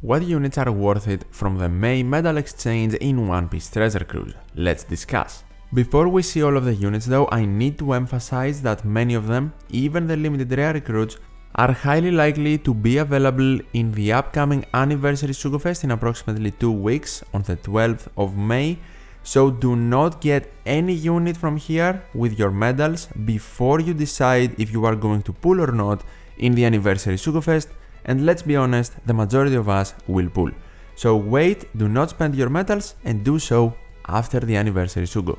What units are worth it from the May medal exchange in One Piece Treasure Cruise? Let's discuss. Before we see all of the units though, I need to emphasize that many of them, even the limited rare recruits, are highly likely to be available in the upcoming Anniversary Sugo Fest in approximately 2 weeks on the 12th of May, so do not get any unit from here with your medals before you decide if you are going to pull or not in the Anniversary Sugo Fest, and let's be honest, the majority of us will pull. So wait, do not spend your medals and do so after the Anniversary Sugo.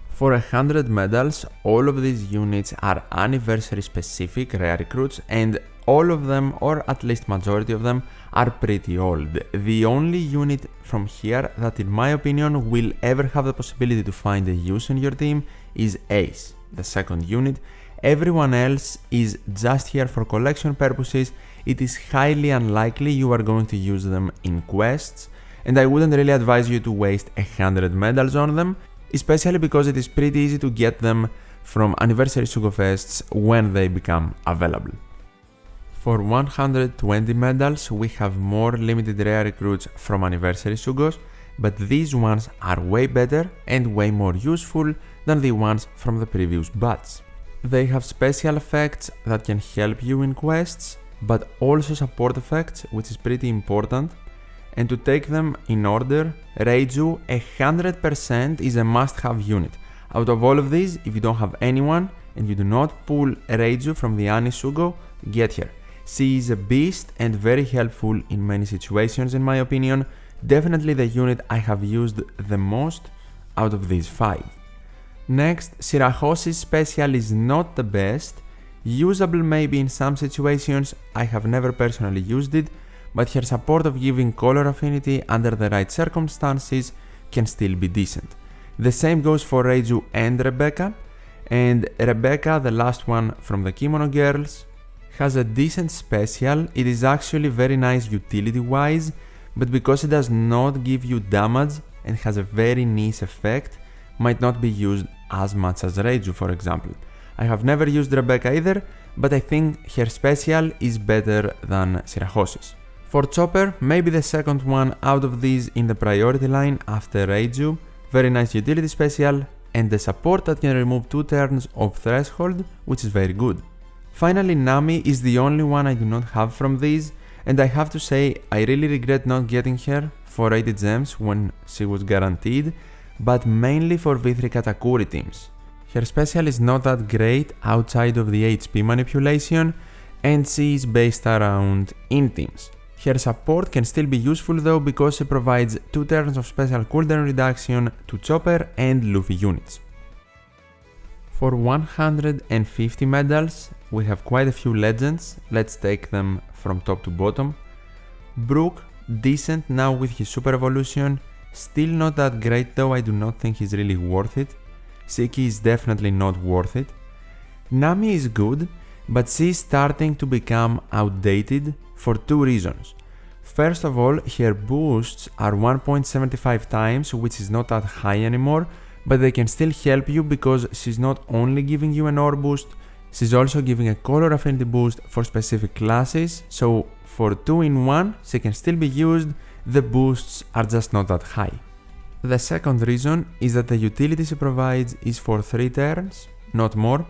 For 100 medals, all of these units are anniversary specific rare recruits and all of them, or at least majority of them, are pretty old. The only unit from here that in my opinion will ever have the possibility to find a use in your team is Ace, the second unit. Everyone else is just here for collection purposes. It is highly unlikely you are going to use them in quests, and I wouldn't really advise you to waste 100 medals on them, especially because it is pretty easy to get them from Anniversary Sugo Fests when they become available. For 120 medals, we have more limited rare recruits from Anniversary Sugos, but these ones are way better and way more useful than the ones from the previous batch. They have special effects that can help you in quests, but also support effects, which is pretty important. And to take them in order, Reiju 100% is a must-have unit. Out of all of these, if you don't have anyone and you do not pull Reiju from the Annie Sugo, get her. She is a beast and very helpful in many situations in my opinion, definitely the unit I have used the most out of these 5. Next, Shirahoshi's special is not the best, usable maybe in some situations, I have never personally used it, but her support of giving color affinity under the right circumstances can still be decent. The same goes for Reiju and Rebecca, and Rebecca, the last one from the Kimono Girls, has a decent special. It is actually very nice utility wise, but because it does not give you damage and has a very niche effect, might not be used as much as Reiju for example. I have never used Rebecca either, but I think her special is better than Shirahoshi's. For Chopper, maybe the second one out of these in the priority line after Reiju, very nice utility special, and the support that can remove 2 turns of threshold, which is very good. Finally, Nami is the only one I do not have from these, and I have to say I really regret not getting her for 80 gems when she was guaranteed, but mainly for V3 Katakuri teams. Her special is not that great outside of the HP manipulation, and she is based around in teams. Her support can still be useful though because she provides 2 turns of special cooldown reduction to Chopper and Luffy units. For 150 medals, we have quite a few legends, let's take them from top to bottom. Brook, decent now with his super evolution, still not that great though, I do not think he's really worth it. Shiki is definitely not worth it. Nami is good, but she is starting to become outdated for 2 reasons. First of all, her boosts are 1.75 times, which is not that high anymore, but they can still help you because she's not only giving you an ore boost, she's also giving a color affinity boost for specific classes, so for 2 in 1 she can still be used, the boosts are just not that high. The second reason is that the utility she provides is for 3 turns, not more,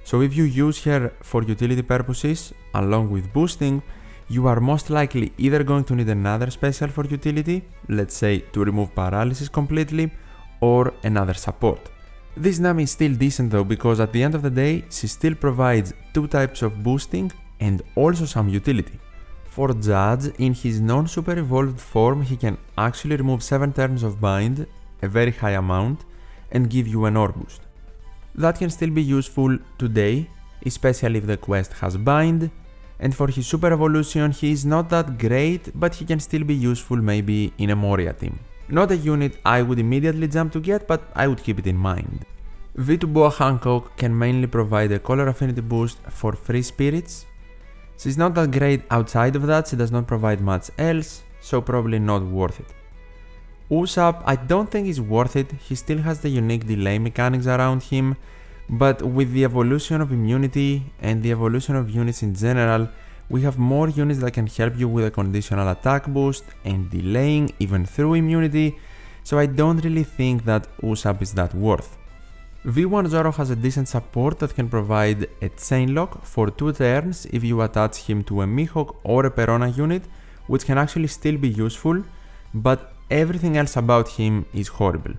so if you use her for utility purposes along with boosting, you are most likely either going to need another special for utility, let's say to remove paralysis completely, or another support. This Nami is still decent though because at the end of the day she still provides 2 types of boosting and also some utility. For Judge, in his non-super evolved form he can actually remove 7 turns of bind, a very high amount, and give you an ore boost. That can still be useful today, especially if the quest has bind, and for his super evolution he is not that great, but he can still be useful maybe in a Moria team. Not a unit I would immediately jump to get, but I would keep it in mind. V2 Boa Hancock can mainly provide a color affinity boost for free spirits. She's not that great outside of that, she does not provide much else, so probably not worth it. Usopp, I don't think is worth it, he still has the unique delay mechanics around him, but with the evolution of immunity and the evolution of units in general, we have more units that can help you with a conditional attack boost and delaying even through immunity, so I don't really think that Usopp is that worth. V1 Zoro has a decent support that can provide a chain lock for 2 turns if you attach him to a Mihawk or a Perona unit, which can actually still be useful, but everything else about him is horrible.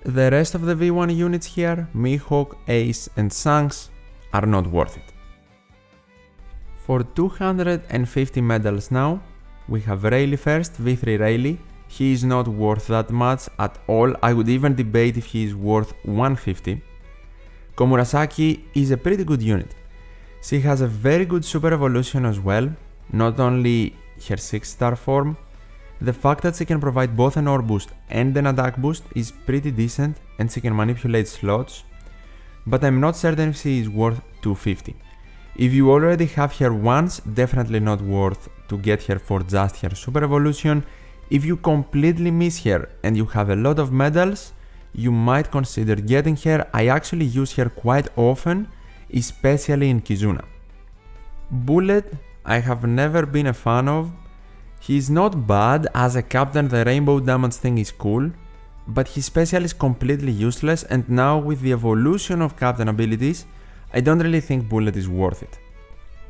The rest of the V1 units here, Mihawk, Ace and Shanks, are not worth it. For 250 medals now, we have Rayleigh first, V3 Rayleigh. He is not worth that much at all. I would even debate if he is worth 150. Komurasaki is a pretty good unit. She has a very good super evolution as well, not only her 6-star form. The fact that she can provide both an ore boost and an attack boost is pretty decent, and she can manipulate slots, but I'm not certain if she is worth 250. If you already have her once, definitely not worth to get her for just her super evolution. If you completely miss her and you have a lot of medals, you might consider getting her. I actually use her quite often, especially in Kizuna. Bullet, I have never been a fan of. He's not bad. As a captain, the rainbow damage thing is cool, but his special is completely useless, and now with the evolution of captain abilities, I don't really think Bullet is worth it.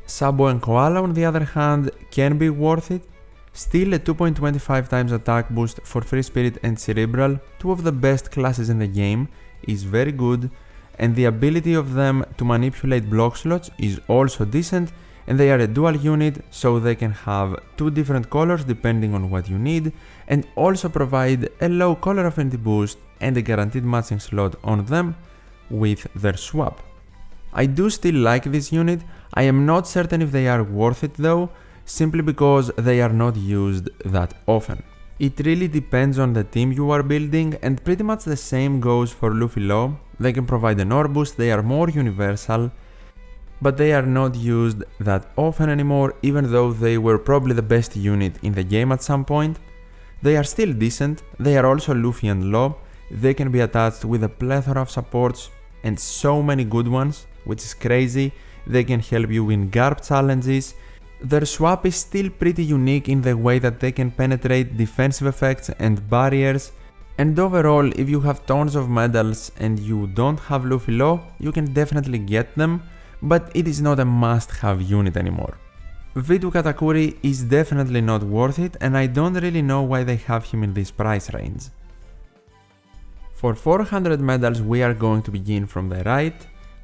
Sabo and Koala, on the other hand, can be worth it. Still a 2.25 times attack boost for Free Spirit and Cerebral, 2 of the best classes in the game, is very good, and the ability of them to manipulate block slots is also decent, and they are a dual unit, so they can have 2 different colors depending on what you need, and also provide a low color affinity boost and a guaranteed matching slot on them with their swap. I do still like this unit. I am not certain if they are worth it though, simply because they are not used that often. It really depends on the team you are building, and pretty much the same goes for Luffy Law. They can provide an ore boost, they are more universal, but they are not used that often anymore, even though they were probably the best unit in the game at some point. They are still decent, they are also Luffy and Law, they can be attached with a plethora of supports and so many good ones, which is crazy. They can help you win Garp challenges. Their swap is still pretty unique in the way that they can penetrate defensive effects and barriers, and overall, if you have tons of medals and you don't have Luffy Law, you can definitely get them, but it is not a must-have unit anymore. V2 Katakuri is definitely not worth it, and I don't really know why they have him in this price range. For 400 medals, we are going to begin from the right.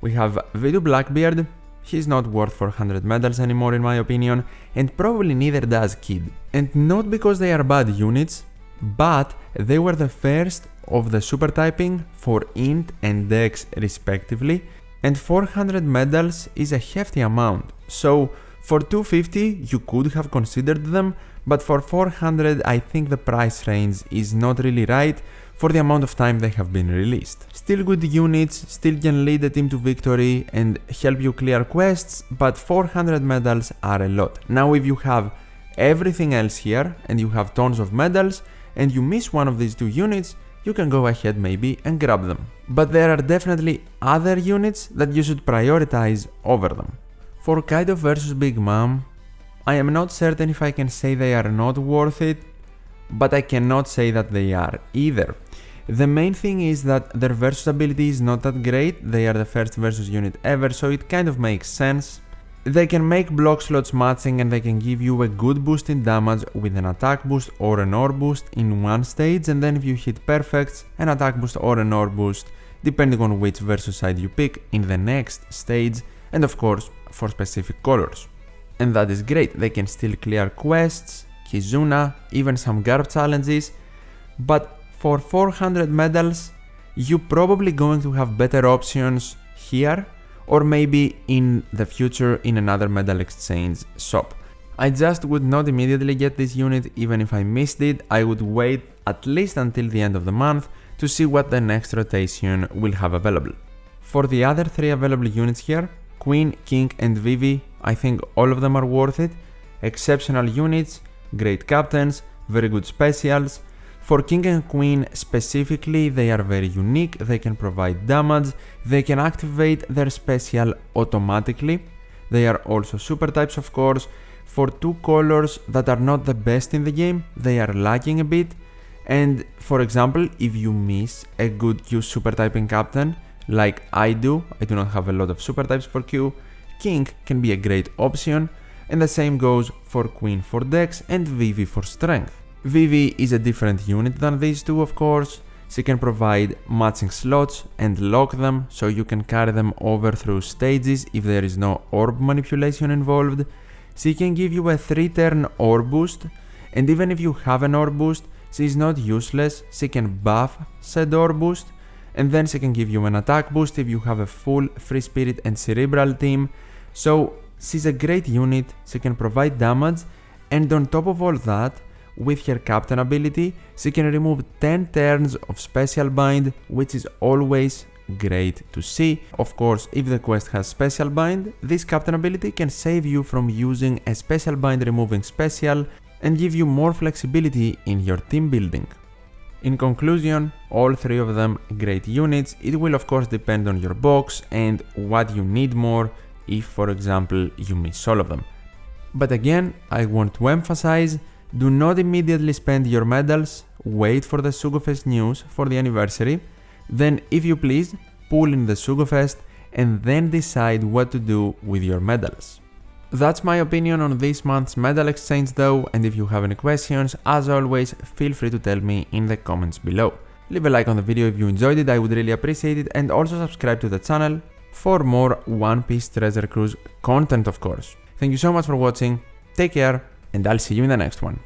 We have V2 Blackbeard. He's not worth 400 medals anymore in my opinion, and probably neither does Kid. And not because they are bad units, but they were the first of the super typing for Int and Dex respectively, and 400 medals is a hefty amount. So for 250 you could have considered them, but for 400 I think the price range is not really right for the amount of time they have been released. Still good units, still can lead the team to victory and help you clear quests, but 400 medals are a lot. Now if you have everything else here and you have tons of medals and you miss one of these 2 units, you can go ahead maybe and grab them. But there are definitely other units that you should prioritize over them. For Kaido vs Big Mom, I am not certain if I can say they are not worth it, but I cannot say that they are either. The main thing is that their versus ability is not that great. They are the first versus unit ever, so it kind of makes sense. They can make block slots matching and they can give you a good boost in damage with an attack boost or an ore boost in one stage, and then if you hit perfects, an attack boost or an ore boost, depending on which versus side you pick, in the next stage, and of course for specific colors. And that is great. They can still clear quests, Kizuna, even some Garp challenges, but for 400 medals, you're probably going to have better options here, or maybe in the future in another medal exchange shop. I just would not immediately get this unit. Even if I missed it, I would wait at least until the end of the month to see what the next rotation will have available. For the other 3 available units here, Queen, King and Vivi, I think all of them are worth it. Exceptional units, great captains, very good specials. For King and Queen specifically, they are very unique, they can provide damage, they can activate their special automatically. They are also super types, of course. For two colors that are not the best in the game, they are lagging a bit. And for example, if you miss a good Q super typing captain, like I do not have a lot of super types for Q, King can be a great option, and the same goes for Queen for Dex and Vivi for Strength. Vivi is a different unit than these two, of course. She can provide matching slots and lock them so you can carry them over through stages if there is no orb manipulation involved. She can give you a 3-turn orb boost, and even if you have an orb boost, she is not useless. She can buff said orb boost, and then she can give you an attack boost if you have a full Free Spirit and Cerebral team. So she's a great unit, she can provide damage, and on top of all that, with her captain ability, she can remove 10 turns of Special Bind, which is always great to see. Of course, if the quest has Special Bind, this captain ability can save you from using a Special Bind removing special and give you more flexibility in your team building. In conclusion, all three of them great units. It will of course depend on your box and what you need more, if for example you miss all of them. But again, I want to emphasize, do not immediately spend your medals, wait for the Sugofest news for the anniversary, then if you please, pull in the Sugofest and then decide what to do with your medals. That's my opinion on this month's medal exchange though, and if you have any questions, as always, feel free to tell me in the comments below. Leave a like on the video if you enjoyed it, I would really appreciate it, and also subscribe to the channel for more One Piece Treasure Cruise content, of course. Thank you so much for watching, take care, and I'll see you in the next one.